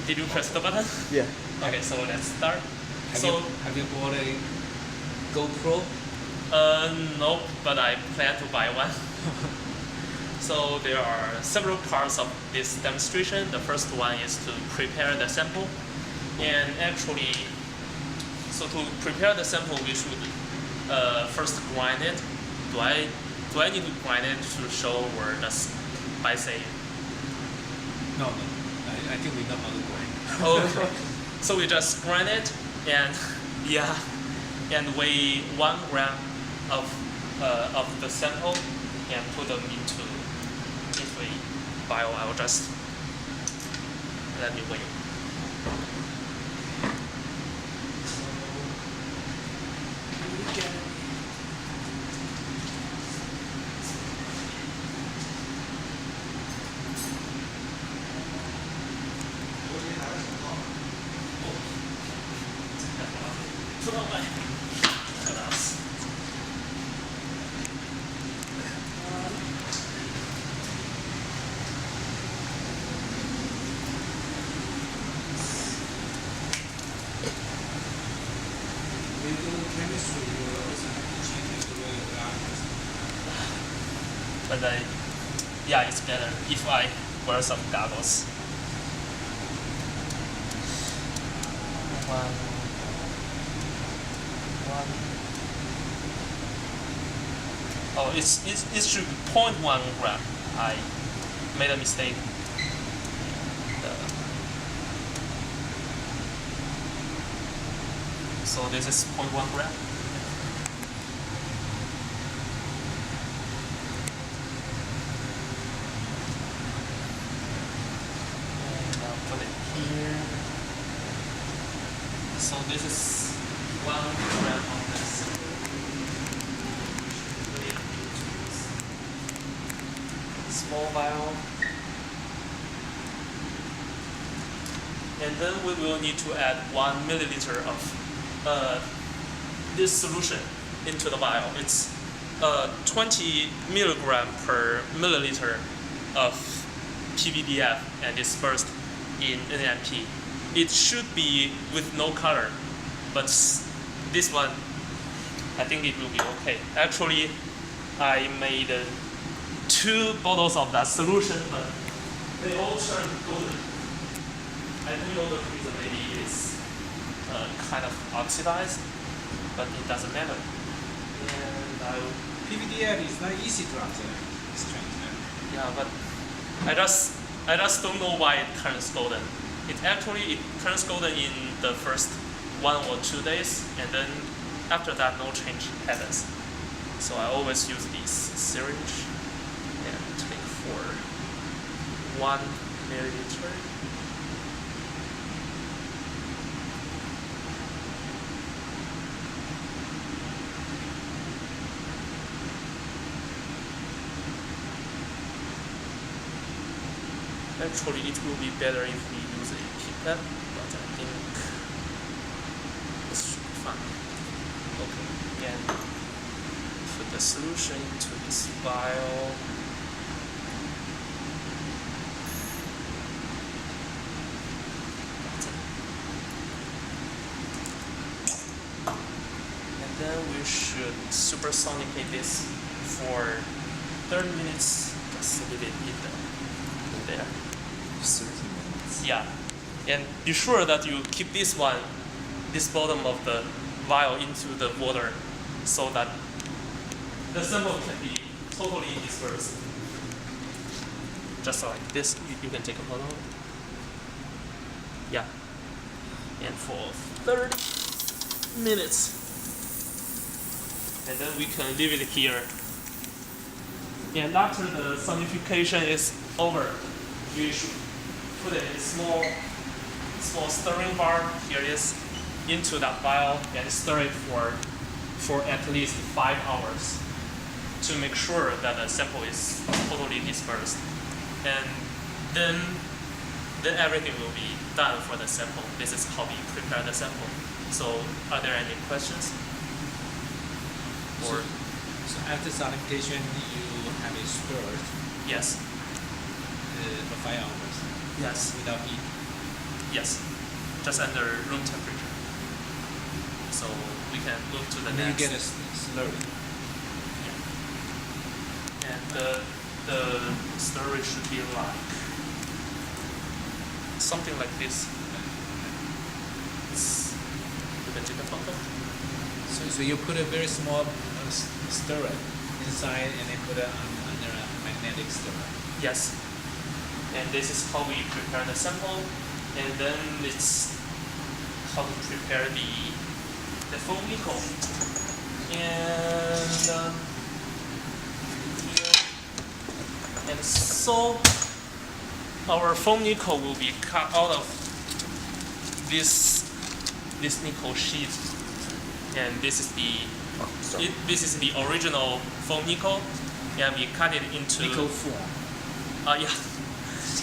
Did you press the button? Yeah. Okay, so let's start. Have you bought a GoPro? No, but I plan to buy one. So there are several parts of this demonstration. The first one is to prepare the sample. And actually, so to prepare the sample, we should first grind it. Do I need to grind it to show or just by saying? No. I think we know how to grind. Okay. So we just grind it and weigh 1 gram of the sample and put them into a vial. I will just let me weigh. But it's better if I wear some goggles. Oh, it should be 0.1 gram. I made a mistake. So this is 0.1 gram. And I'll put it here. So this is 1 gram of this. Small vial. And then we will need to add 1 milliliter of this solution into the vial. It's 20 milligram per milliliter of PVDF and dispersed in NMP. It should be with no color, but this one, I think it will be okay. Actually, I made 2 bottles of that solution, but they all turned golden. I don't know the reason. Maybe it's kind of oxidized, but it doesn't matter. And PVDF is not easy to observe. yeah, but I just don't know why it turns golden. It turns golden in the first 1 or 2 days, and then after that no change happens. So I always use this syringe and take for 1 milliliter. Actually, it will be better if we use a pipette, but I think this should be fine. Okay, again, put the solution into this vial. And then we should supersonicate this for 30 minutes, just leave it in there. 30 minutes. Yeah, and be sure that you keep this bottom of the vial into the water so that the sample can be totally dispersed. Just like this, you can take a photo. Yeah, and for 30 minutes, and then we can leave it here. And after the sonification is over, you should put it in a small stirring bar. Here it is, into that vial and stir it for at least 5 hours to make sure that the sample is totally dispersed. And then everything will be done for the sample. This is how we prepare the sample. So are there any questions? Or so after sonification, you have it stirred yes. for 5 hours. Yes. Without heat. Yes, just under room temperature. So we can move to the And then next. you get a slurry. Yeah. And the slurry should be like something like this. So you put a very small stirrer inside and then put it under a magnetic stirrer. Yes. And this is how we prepare the sample, and then it's how to prepare the foam nickel. And so our foam nickel will be cut out of this nickel sheet, and this is the original foam nickel, and we cut it into Nickel foam.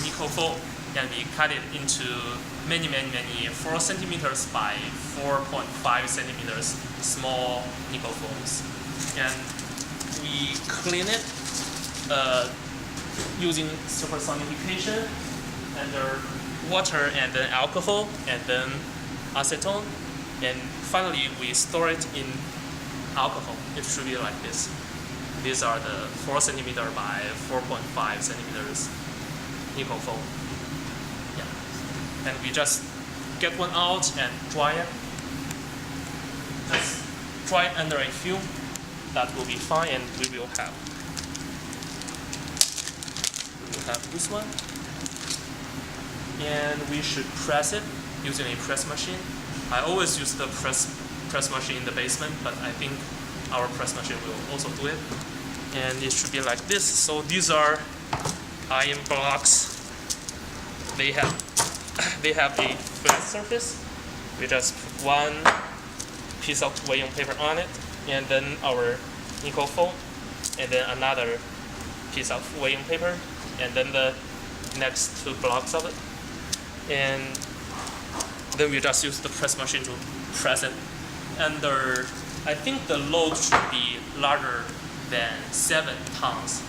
Nickel foam, and we cut it into many 4 centimeters by 4.5 centimeters small nickel foams, and we clean it using supersonification under water and then alcohol and then acetone, and finally we store it in alcohol. It should be like this. These are the 4 centimeter by 4.5 centimeters nickel foam. Yeah. And we just get one out and dry it. Just dry it under a film. That will be fine, and we will have this one. And we should press it using a press machine. I always use the press machine in the basement, but I think our press machine will also do it. And it should be like this. So these are iron blocks. They have a flat surface. We just put one piece of weighing paper on it, and then our nickel foam, and then another piece of weighing paper, and then the next 2 blocks of it. And then we just use the press machine to press it under. I think the load should be larger than 7 tons.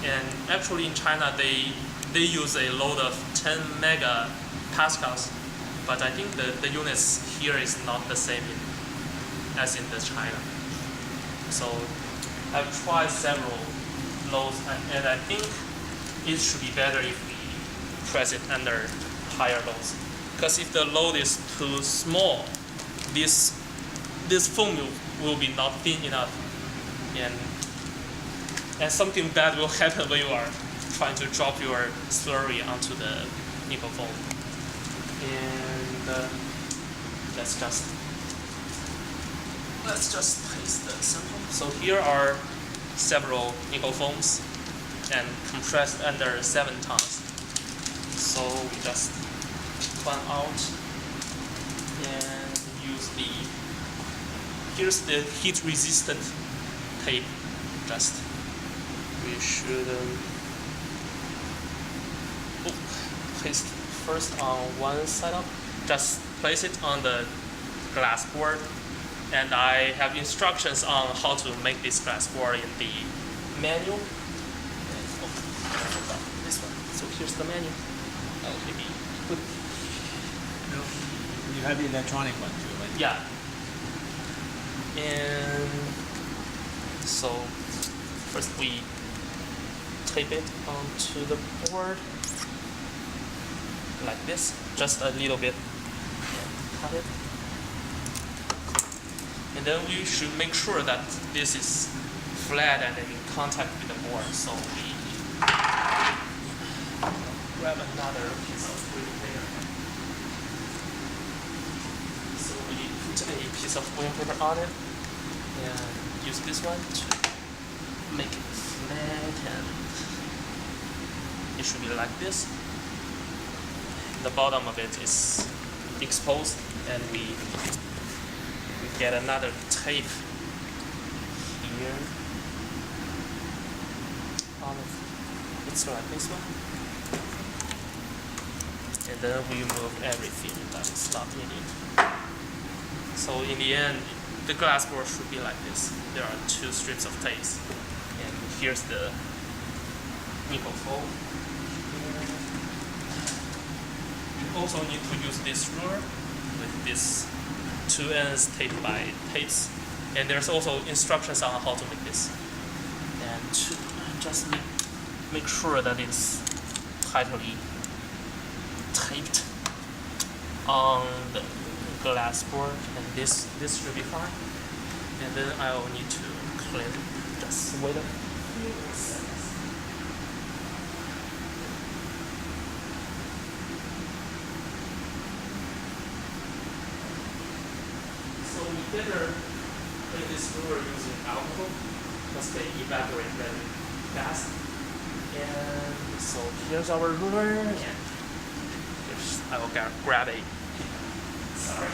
And actually in China they use a load of 10 megapascals, but I think the units here is not the same as in the China. So I've tried several loads, and I think it should be better if we press it under higher loads. Because if the load is too small, this foam will be not thin enough, and something bad will happen when you are trying to drop your slurry onto the nickel foam. And let's just paste the sample. So here are several nickel foams and compressed under 7 tons. So we just one out and use here's the heat resistant tape. We should paste first on one side up. Just place it on the glass board, and I have instructions on how to make this glass board in the manual. This one. So here's the manual. Maybe put. You have the electronic one too, right? Yeah. And so first we tape it onto the board like this, just a little bit, and cut it. And then we should make sure that this is flat and in contact with the board. So we grab another piece of weighing paper. So we put a piece of weighing paper on it and use this one to make it flat, and it should be like this. The bottom of it is exposed, and we get another tape here. It's like this one. And then we remove everything that is not needed. So in the end, the glass board should be like this. There are 2 strips of tape, and here's the nickel foam. also need to use this ruler with this 2 ends taped by tapes. And there's also instructions on how to make this. And to just make sure that it's tightly taped on the glass board, and this should be fine. And then I will need to clean it. Just wait a few seconds. So we better clean this ruler using alcohol because they evaporate very fast. And so here's our ruler, and here's, I will grab a. Sorry.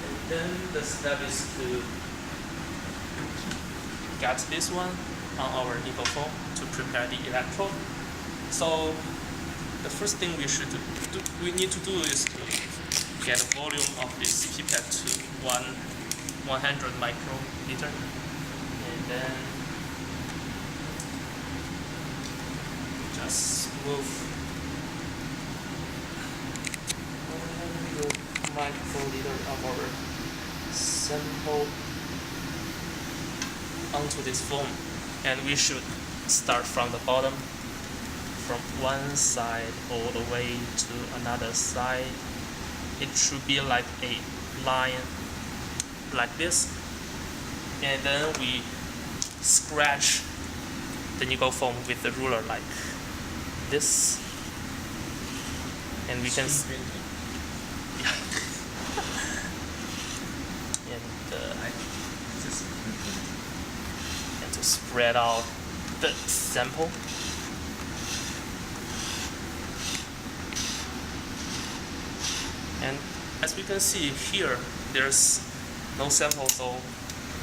And then the step is to get this one on our nickel foam to prepare the electrode. So the first thing we need to do is to get the volume of this pipette to 100 microliter, and then just move 100 microliter of our sample onto this foam, and we should start from the bottom, from one side all the way to another side. It should be like a line like this, and then we scratch the nickel foam with the ruler like this, and we can yeah. And to spread out the sample. And as we can see here, there's no sample, so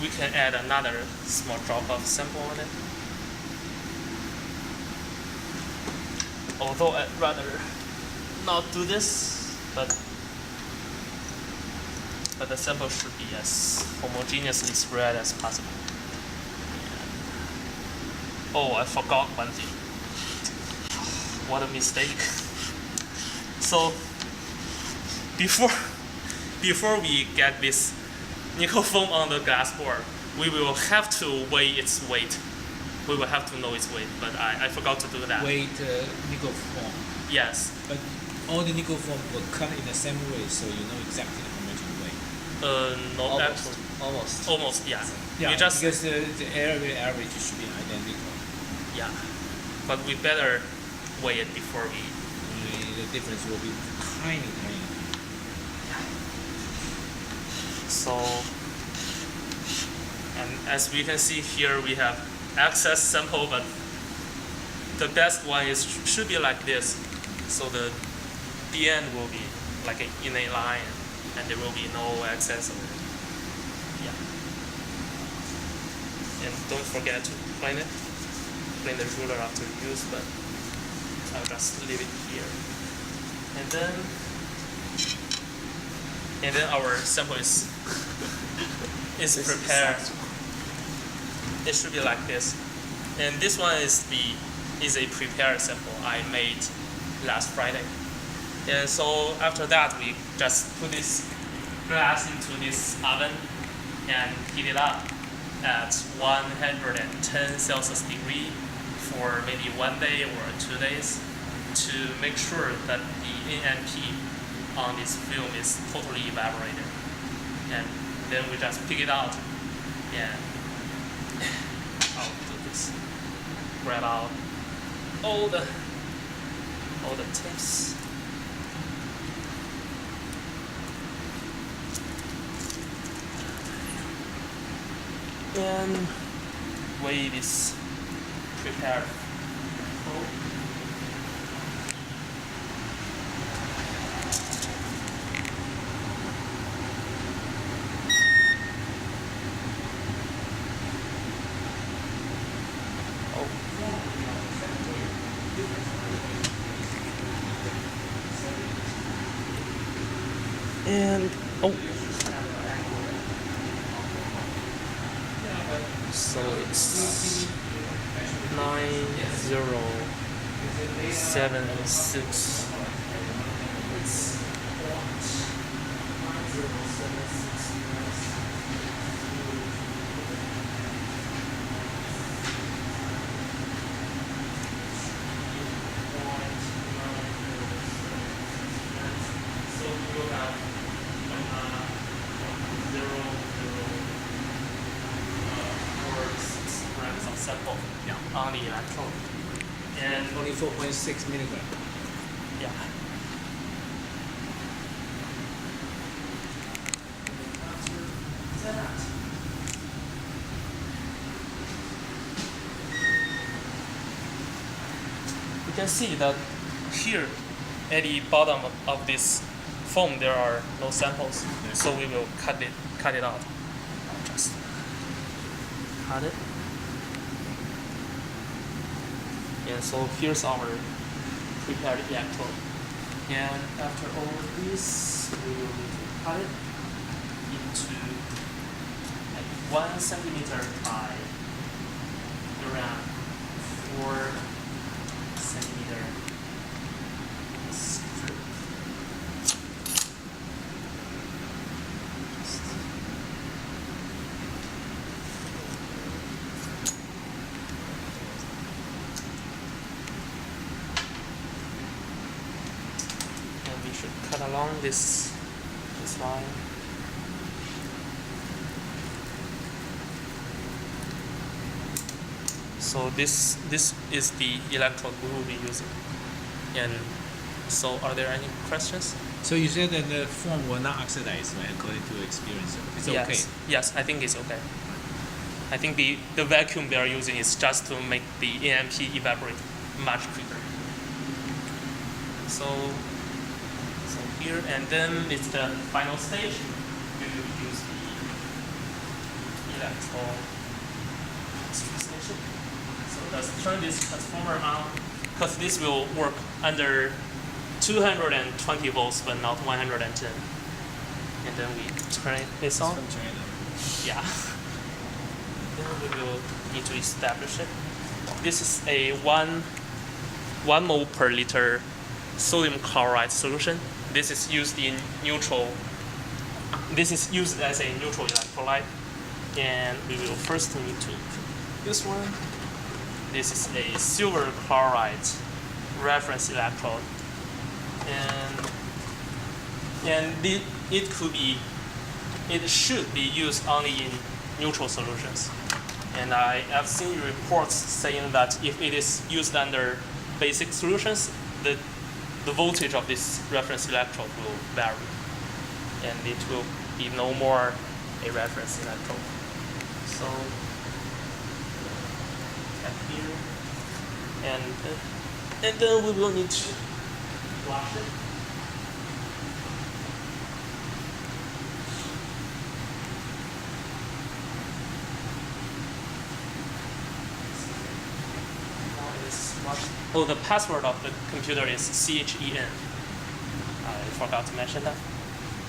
we can add another small drop of sample on it. Although I'd rather not do this, but the sample should be as homogeneously spread as possible. And oh, I forgot one thing. What a mistake. So before we get this nickel foam on the glass board, we will have to weigh its weight. We will have to know its weight, but I forgot to do that. Weight nickel foam. Yes. But all the nickel foam will cut in the same way, so you know exactly how much you weigh. No, Almost. actually. Almost, yeah. Yeah, we just, because the area average should be identical. yeah. But we better weigh it before we. The difference will be tiny. So, and as we can see here, we have excess sample, but the best one should be like this. So the end will be like in a line, and there will be no excess. Yeah. And don't forget to clean it. Clean the ruler after use, but I'll just leave it here. And then our sample is prepared. It should be like this. And this one is a prepared sample I made last Friday. And so after that, we just put this glass into this oven and heat it up at 110 Celsius degree for maybe 1 day or 2 days to make sure that the NP on this film is totally evaporated. And then we just pick it out and I'll do this. Grab out all the tips. And weigh this prepared foam. And so it's 9076. It's 4 grams of sample on the electrode. And Only 4.6 milligram. yeah. You can see that here at the bottom of this foam there are no samples, so we will cut it out. Just cut it. And so here's our prepared electrode. And after all this, we will need to cut it into like 1 centimeter by around 4 centimeter strip. And we should cut along this line. So this is the electrode we will be using. And so are there any questions? So you said that the foam will not oxidize, right? According to experience, it's Yes. okay. Yes, I think it's okay. I think the vacuum they are using is just to make the AMP evaporate much quicker. So here, and then it's the final stage. We will use the electron station. So let's turn this transformer on, because this will work under 220 volts, but not 110. And then we turn this on. From China. Yeah. Then we will need to establish it. This is a 1 mole per liter sodium chloride solution. This is used in neutral. This is used as a neutral electrolyte. And we will first need to put this one. This is a silver chloride reference electrode. And it should be used only in neutral solutions. And I have seen reports saying that if it is used under basic solutions, the voltage of this reference electrode will vary, and it will be no more a reference electrode. So at here, and then we will need to wash it. Oh, the password of the computer is CHIN. I forgot to mention that.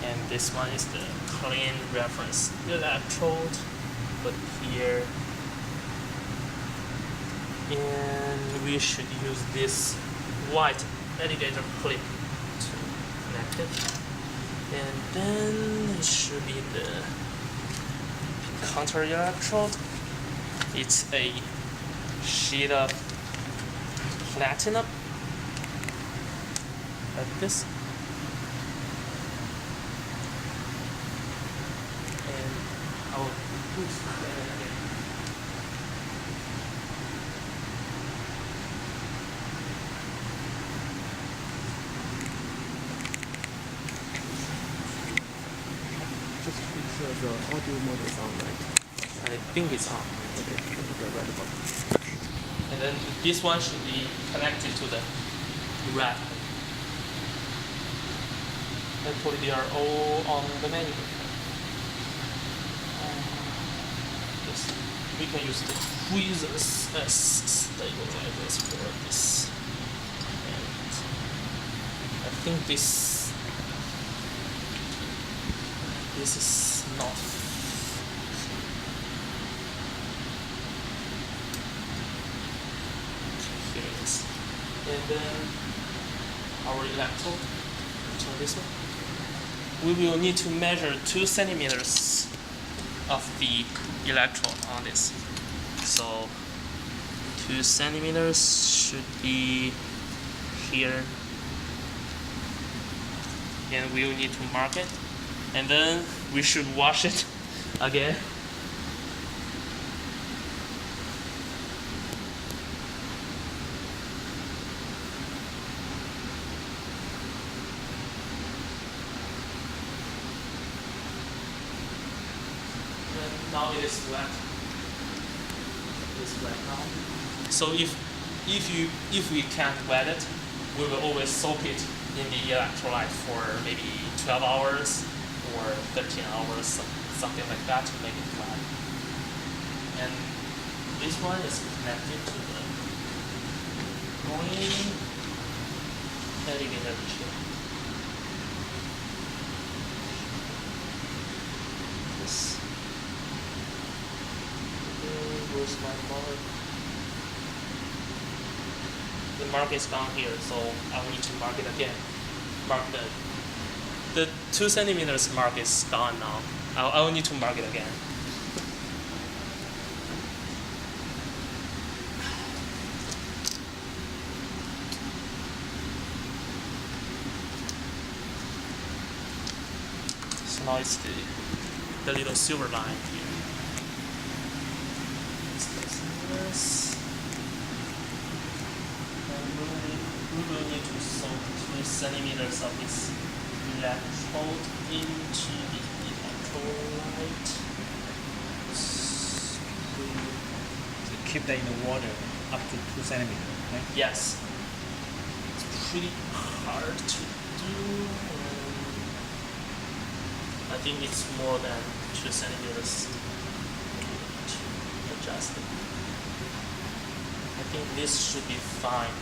And this one is the clean reference electrode. Put here. And we should use this white alligator clip to connect it. And then it should be the counter electrode. It's a sheet of platinum, like this, and I will boost it again. Just make sure the audio mode is on, right? I think it's on. Okay, the red button. And then this one should be connected to the rack. Actually, they are all on the manual. Yes, we can use the tweezers as stabilizers for this. And I think this is not. And then our electrode, turn this one. We will need to measure 2 centimeters of the electrode on this. So 2 centimeters should be here. And we will need to mark it. And then we should wash it again. And now it is wet. It's wet now. So if we can't wet it, we will always soak it in the electrolyte for maybe 12 hours or 13 hours, something like that to make it dry. And this one is connected to the green elevator chip. This. Where's my mark? The mark is down here, so I will need to mark it again. Mark the 2 centimeters mark is gone now. I will need to mark it again. So now it's the little silver line here. This. We will need to soak 2 centimeters of this electrode into the electrolyte. So keep that in the water up to 2 centimeters, right? Yes. It's pretty hard to do. I think it's more than 2 centimeters to adjust it. I think this should be fine.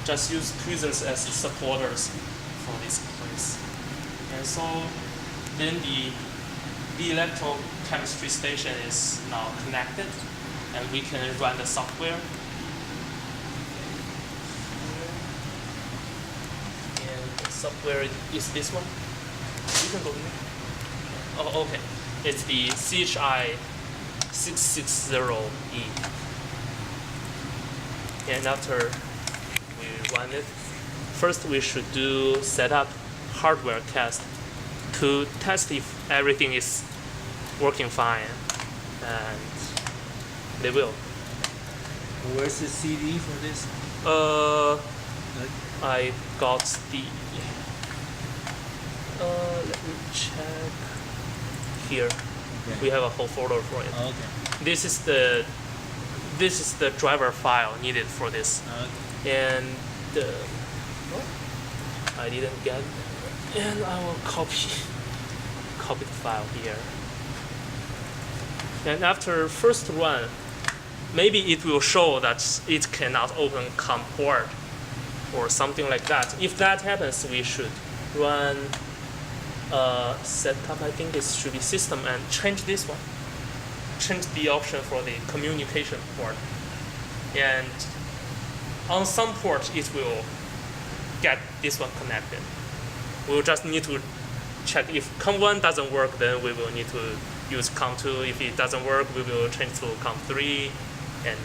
Just use tweezers as supporters for this place. And so then the electrochemistry station is now connected and we can run the software. And the software is this one. You can go here. Oh, okay. It's the CHI660e. And after run it. First, we should do setup hardware test to test if everything is working fine, and they will. Where's the CD for this? I got the. Let me check. Here, Okay. we have a whole folder for it. Okay. This is the driver file needed for this. And I didn't get it. And I will copy the file here. And after first run, maybe it will show that it cannot open COM port or something like that. If that happens, we should run setup. I think this should be system and change this one. Change the option for the communication port. And on some port, it will get this one connected. We'll just need to check if COM1 doesn't work, then we will need to use COM2. If it doesn't work, we will change to COM3, and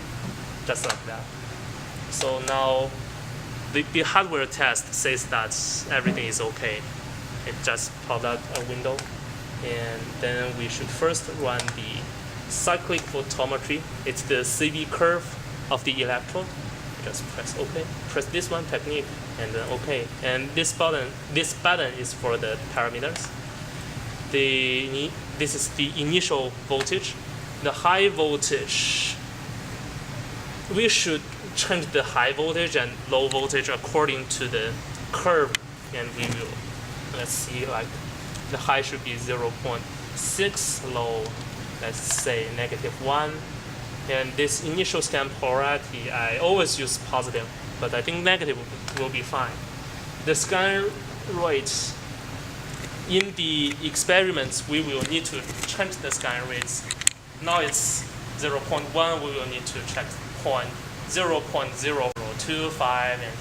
just like that. So now the hardware test says that everything is okay. It just popped out a window. And then we should first run the cyclic photometry. It's the CV curve of the electrode. Just press OK. Press this one, technique, and then OK. And this button is for the parameters. This is the initial voltage. The high voltage, we should change the high voltage and low voltage according to the curve, and we will, let's see, like the high should be 0.6, low, let's say -1. And this initial scan polarity, I always use positive, but I think negative will be fine. The scan rates, in the experiments, we will need to change the scan rates. Now it's 0.1, we will need to check 0.0025 and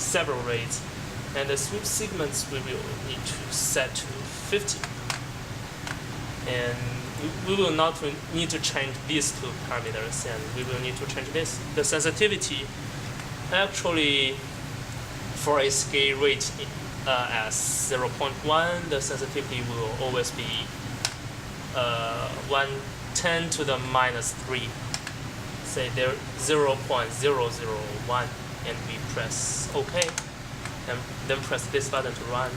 several rates. And the sweep segments we will need to set to 50. And we will not need to change these two parameters, and we will need to change this. The sensitivity, actually, for a scale rate as 0.1, the sensitivity will always be 110 to the minus 3. Say there 0.001, and we press OK, and then press this button to run.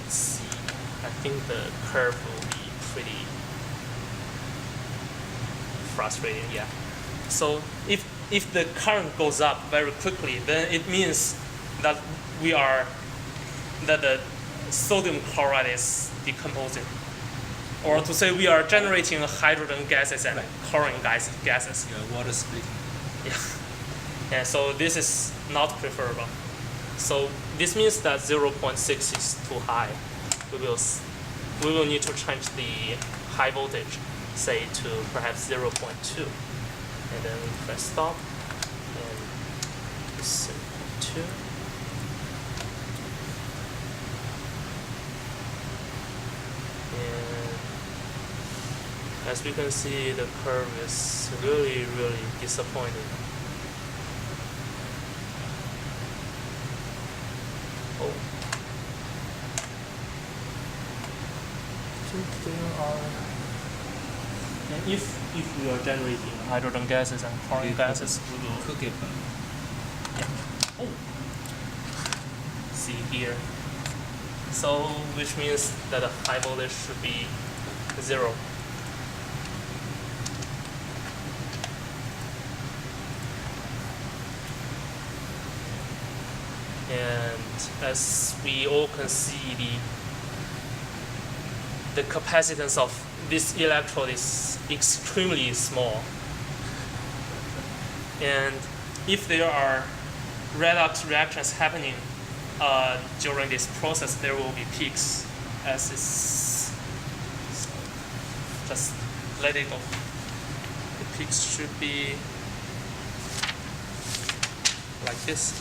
Let's see. I think the curve will be pretty frustrating. Yeah. So if the current goes up very quickly, then it means that the sodium chloride is decomposing. Or to say we are generating hydrogen gases and chlorine gases. Yeah, water splitting. Yeah. And so this is not preferable. So this means that 0.6 is too high. We will need to change the high voltage, say to perhaps 0.2. And then we press stop, and 0.2. And as we can see, the curve is really, really disappointing. Oh. I think there are. And if we are generating hydrogen gases and chlorine gases, we will cook it. Yeah. Oh. See here. So, which means that the high voltage should be 0. And as we all can see, the capacitance of this electrode is extremely small. And if there are redox reactions happening during this process, there will be peaks as it's just let it go. The peaks should be like this.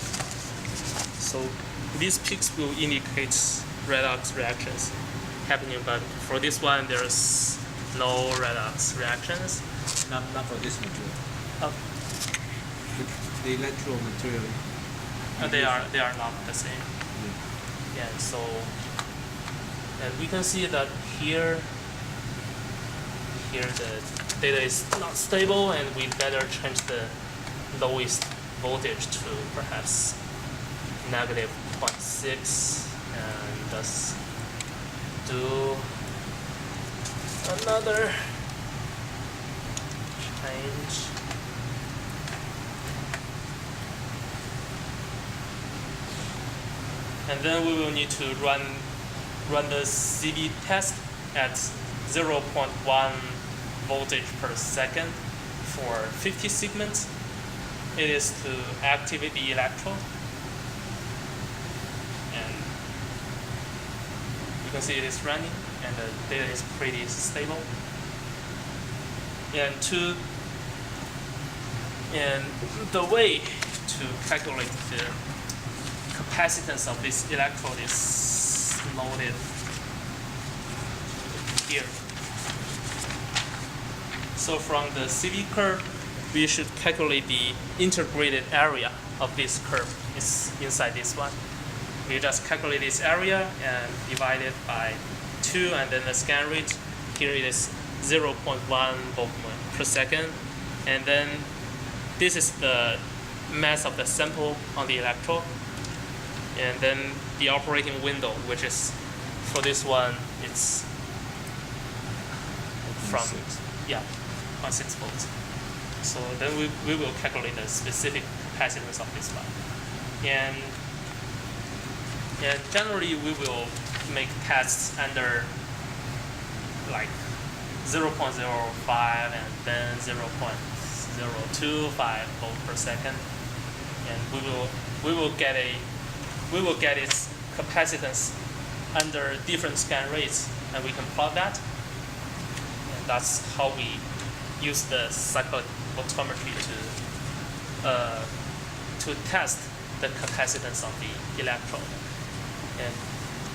So these peaks will indicate redox reactions happening, but for this one there's no redox reactions. Not for this material. The electrode material. They are not the same. Yeah. So, and we can see that here the data is not stable, and we better change the lowest voltage to perhaps negative 0.6, and thus do another change. And then we will need to run the CV test at 0.1 voltage per second for 50 segments. It is to activate the electrode. And you can see it is running, and the data is pretty stable. And the way to calculate the capacitance of this electrode is noted here. So from the CV curve, we should calculate the integrated area of this curve. It's inside this one. We just calculate this area and divide it by 2, and then the scan rate here it is 0.1 volt per second, and then this is the mass of the sample on the electrode. And then the operating window, which is for this one, it's from 0.6 volts. So then we will calculate the specific capacitance of this one. And generally we will make tests under like 0.05 and then 0.025 volt per second, and we will get its capacitance under different scan rates, and we can plot that. And that's how we use the cyclic photometry to test the capacitance of the electrode. And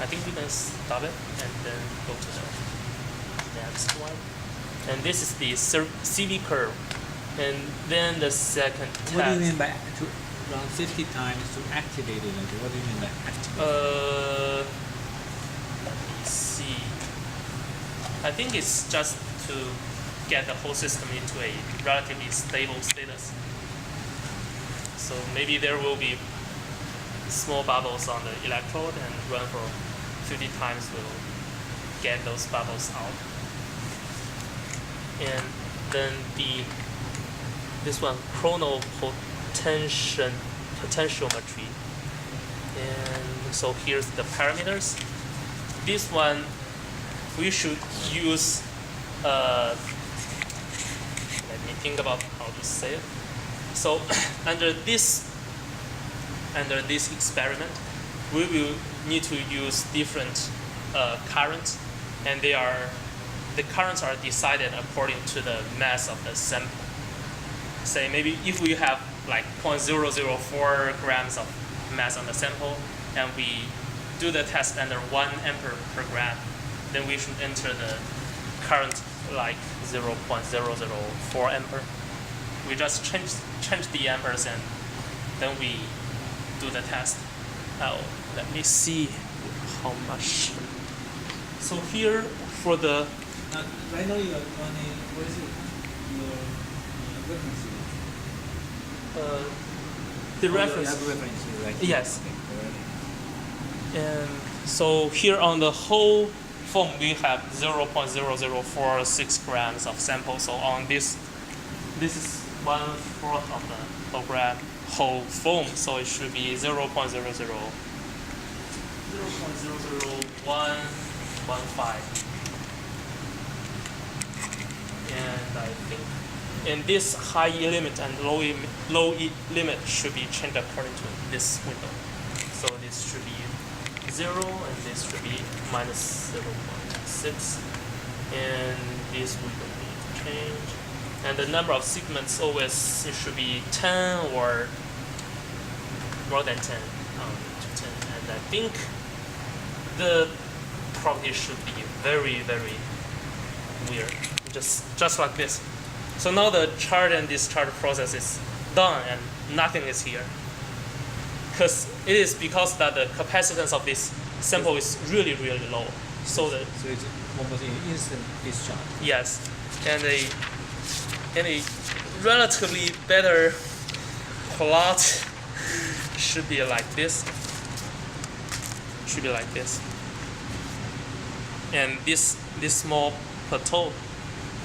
I think we can stop it and then go to the next one. And this is the CV curve. And then the second test. What do you mean by to run 50 times to activate it? What do you mean by activate? Let me see. I think it's just to get the whole system into a relatively stable status. So maybe there will be small bubbles on the electrode, and run for 50 times will get those bubbles out. And then this one, chronal potentiometry. And so here's the parameters. This one we should use. Let me think about how to say it. So under this experiment, we will need to use different currents, and the currents are decided according to the mass of the sample. Say maybe if we have like 0.004 grams of mass on the sample, and we do the test under 1 ampere per gram, then we should enter the current like 0.004 ampere. We just change the amperes, and then we do the test. Now let me see how much. So here for the Right now you are running, what is it? Your reference unit. the You reference. have a reference unit, right? Yes. Okay. And so here on the whole foam we have 0.0046 grams of sample. So on this is 1/4 of the whole gram whole foam. So it should be 0.00115. And I think, and this high E limit and low E limit should be changed according to this window. So this should be 0, and this should be minus 0.6, and this we don't need to change. And the number of segments always, it should be 10 or more than 10, to 10. And I think the property should be very, very weird, just like this. So now the charge and discharge process is done, and nothing is here. Because that the capacitance of this sample is really, really low. So So it's almost an instant discharge. yes, and a relatively better plot should be like this. And this small plateau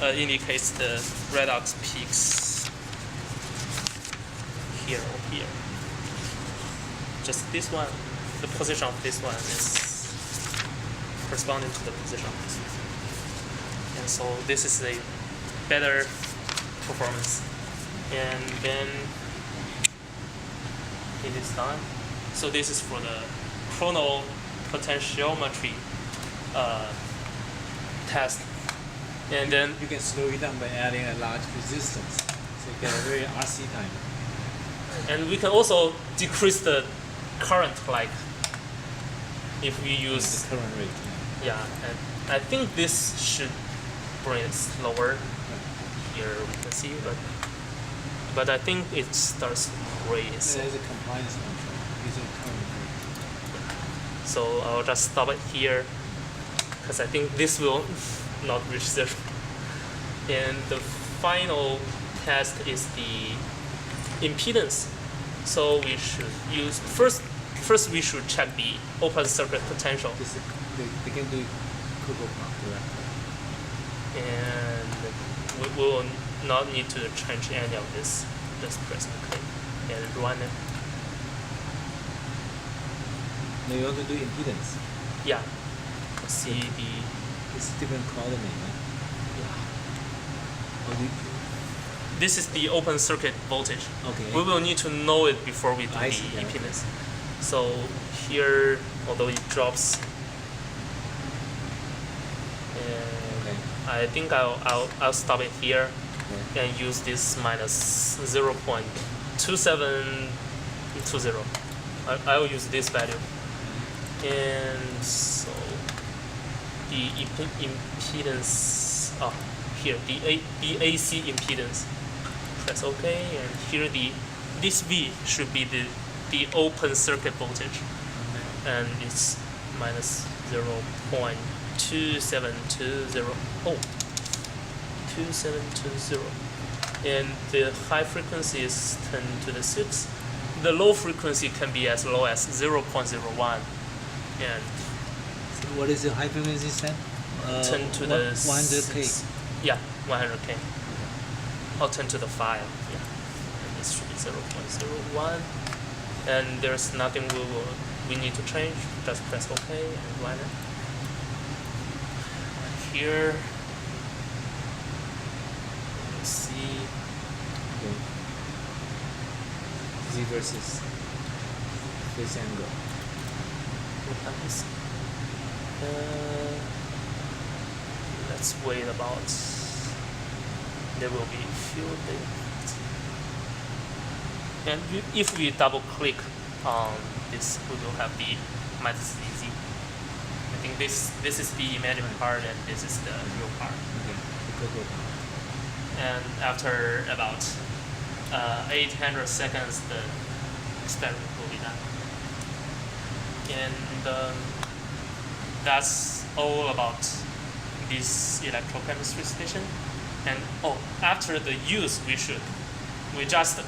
indicates the redox peaks here or here. Just this one, the position of this one is corresponding to the position of this one. And so this is a better performance. And then it is done. So this is for the chronal potentiometry test. And then You can slow it down by adding a large resistance. So you get a very RC time. and we can also decrease the current, like if we use The current rate. yeah, and I think this should bring it slower. Here we can see, but I think it starts to raise. There's a compliance control. Using current rate. So I'll just stop it here because I think this will not reach 0. And the final test is the impedance. So we should use first we should check the open circuit potential, They can do Cocoa Pop directly. and we will not need to change any of this. Just press OK and run it. Now you want to do impedance. Yeah. See the It's different coordinate, right? yeah. Or do you, This is the open circuit voltage. okay. We will need to know it before we do I the see, yeah. impedance. So here, although it drops, and Okay. I think I'll stop it here Okay. and use this minus 0.2 2720. I will use this value. And so the impedance, here the AC impedance. Press OK, and here this V should be the open circuit voltage, and it's minus 0.2720. Oh, 2720. And the high frequency is 10 to the 6. The low frequency can be as low as 0.01. And So what is the high frequency set? 10 to the 100K. 6. Yeah, 100K. Or 10 to the 5. Yeah. And this should be 0.01. And there's nothing we need to change. Just press OK and run it. And here, let's see. Okay. Z versus this angle. What happens? Let's wait about. There will be few things. And if we double click on this, we will have the minus ZZ. I think this is the imaginary part and this is the real part. Okay. The purple part. And after about 800 seconds, the experiment will be done. And that's all about this electrochemistry station. And after the use, we just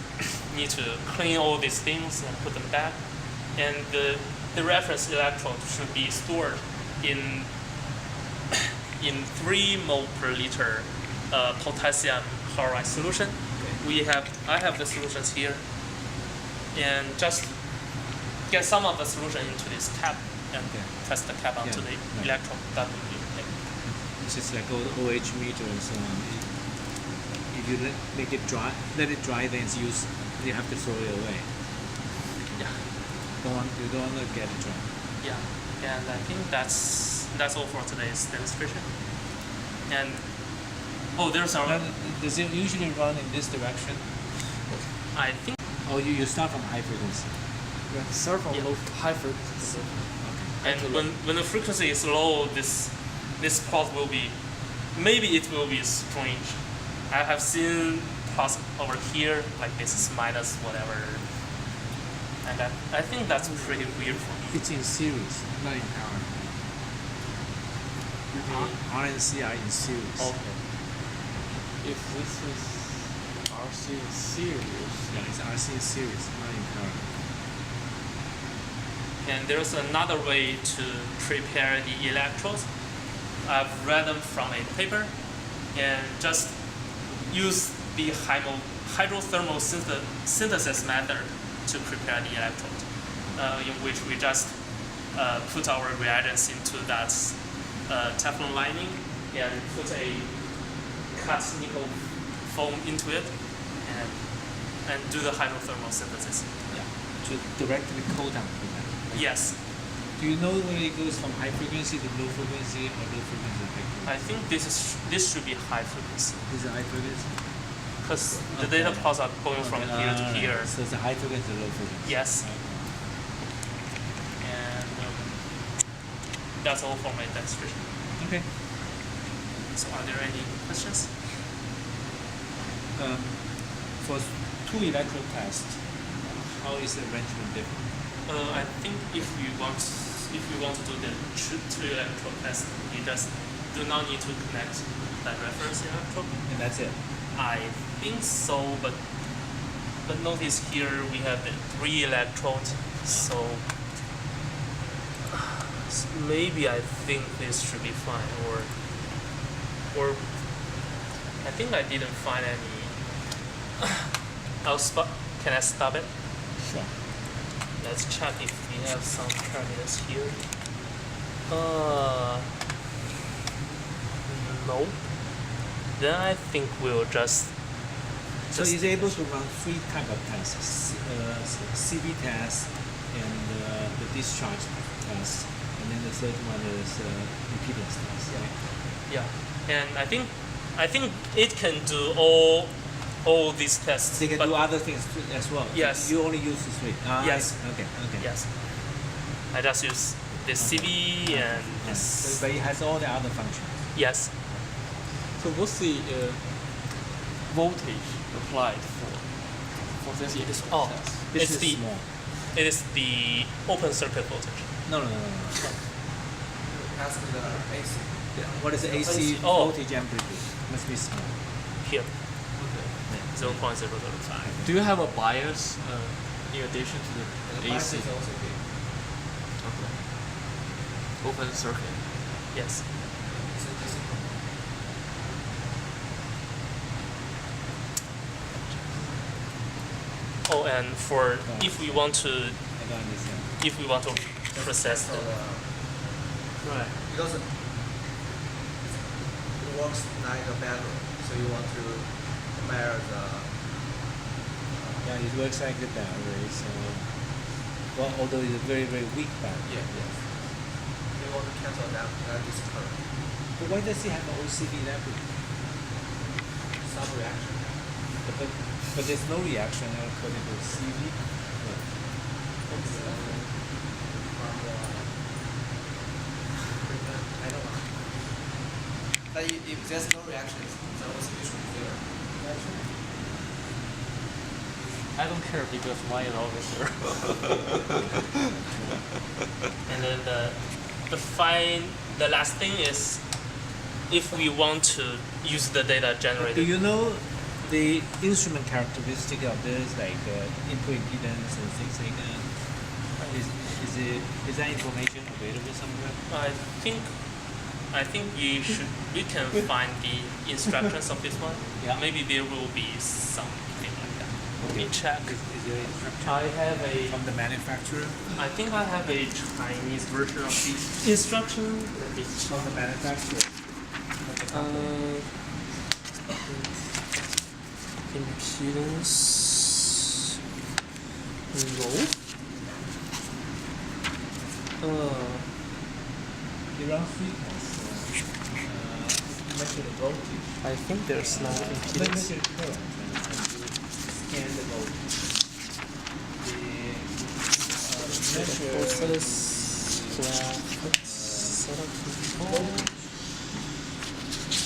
need to clean all these things and put them back. And the reference electrode should be stored in 3 mol per liter potassium chloride solution. I have the solutions here, and just get some of the solution into this cap and press the cap onto the electrode. That will be okay. It's just like OH meter and so on. If you let it dry, then it's used. You have to throw it away. Yeah. You don't want to get it dry. Yeah, and I think that's all for today's demonstration. And there's our. Does it usually run in this direction? I think. Oh, you start from high frequency. Yeah, start from low, high frequency. Okay. And when the frequency is low, this plot will be, maybe it will be strange. I have seen plots over here, like this is minus whatever. And I think that's pretty weird for me. It's in series, not in power. R and C are in series. Okay. If this is RC in series, Yeah, it's RC in series, not in power. And there's another way to prepare the electrodes. I've read them from a paper, and just use the hydrothermal synthesis method to prepare the electrode, in which we just put our reagents into that Teflon lining and put a cut nickel foam into it and do the hydrothermal synthesis. Yeah. To directly cool down with that. Yes. Do you know where it goes from high frequency to low frequency or low frequency to high frequency? I think this should be high frequency, This is high frequency? because the data plots are going from here to here. So it's a high frequency to low frequency? Yes. Okay. And that's all for my demonstration. Okay. So are there any questions? For 2 electrode tests, how is the arrangement different? I think if you want to do the two electrode test, you just do not need to connect that reference electrode. And that's it? I think so, but notice here we have the 3 electrodes, so maybe I think this should be fine, or I think I didn't find any. Can I stop it? Sure. Let's check if we have some parameters here. No. Then I think we'll just. So it's able to run 3 type of tests: CV test and the discharge test, and then the third one is impedance test. Right? Yeah, and I think it can do all all these tests. They can but do other things too, as well. Yes. You only use the 3. Yes. Okay. yes, I just use this CV and this. So, but it has all the other functions. Yes. So what's the voltage applied for this initial Oh, test? This it's is the small. it is the open circuit voltage. No. Ask the AC. What is the AC Oh. voltage amplitude? Must be small. Here, Okay. 0.005. Do you have a bias in addition to the AC? is also big. Okay. Open circuit. Yes. It's a DC command. Oh, and for if we want to I don't understand. process So, the Right. because it works like a battery, so you want to compare the Yeah, it works like the battery. So, well, although it's a very weak battery. yes. You want to cancel that DC current. But why does it have an OCD level? Some reaction. But there's no reaction according to CV. I don't know. But if there's no reaction, the OCD should be zero. I don't care because mine is always there. and then the last thing is if we want to use the data Do generated. you know the instrument characteristic of this, like input impedance and things like that? Is that information available somewhere? I think we can find the instructions of this one. Yeah. Maybe there will be something like that. Let me check. Is there instruction I have from the manufacturer? I think I have a Chinese version of the instruction. Let me check. From the manufacturer. Impedance. No. You run 3 tests. Measure the voltage. I think there's no impedance. Measure the current and you scan the voltage. The measure Process, graphics, setup control.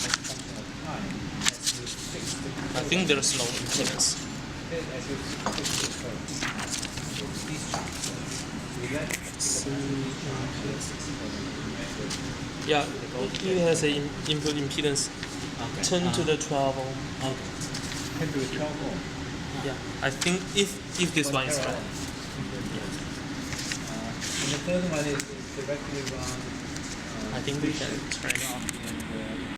function of time as you fix the I think there's no impedance. as you fix the current. These charts. You let Yeah, it has a input impedance 10 to the 12 ohm. Okay. 10 to the 12 ohm. Yeah, I think if this one is right. And the third one is directly run. I think we can turn it off. And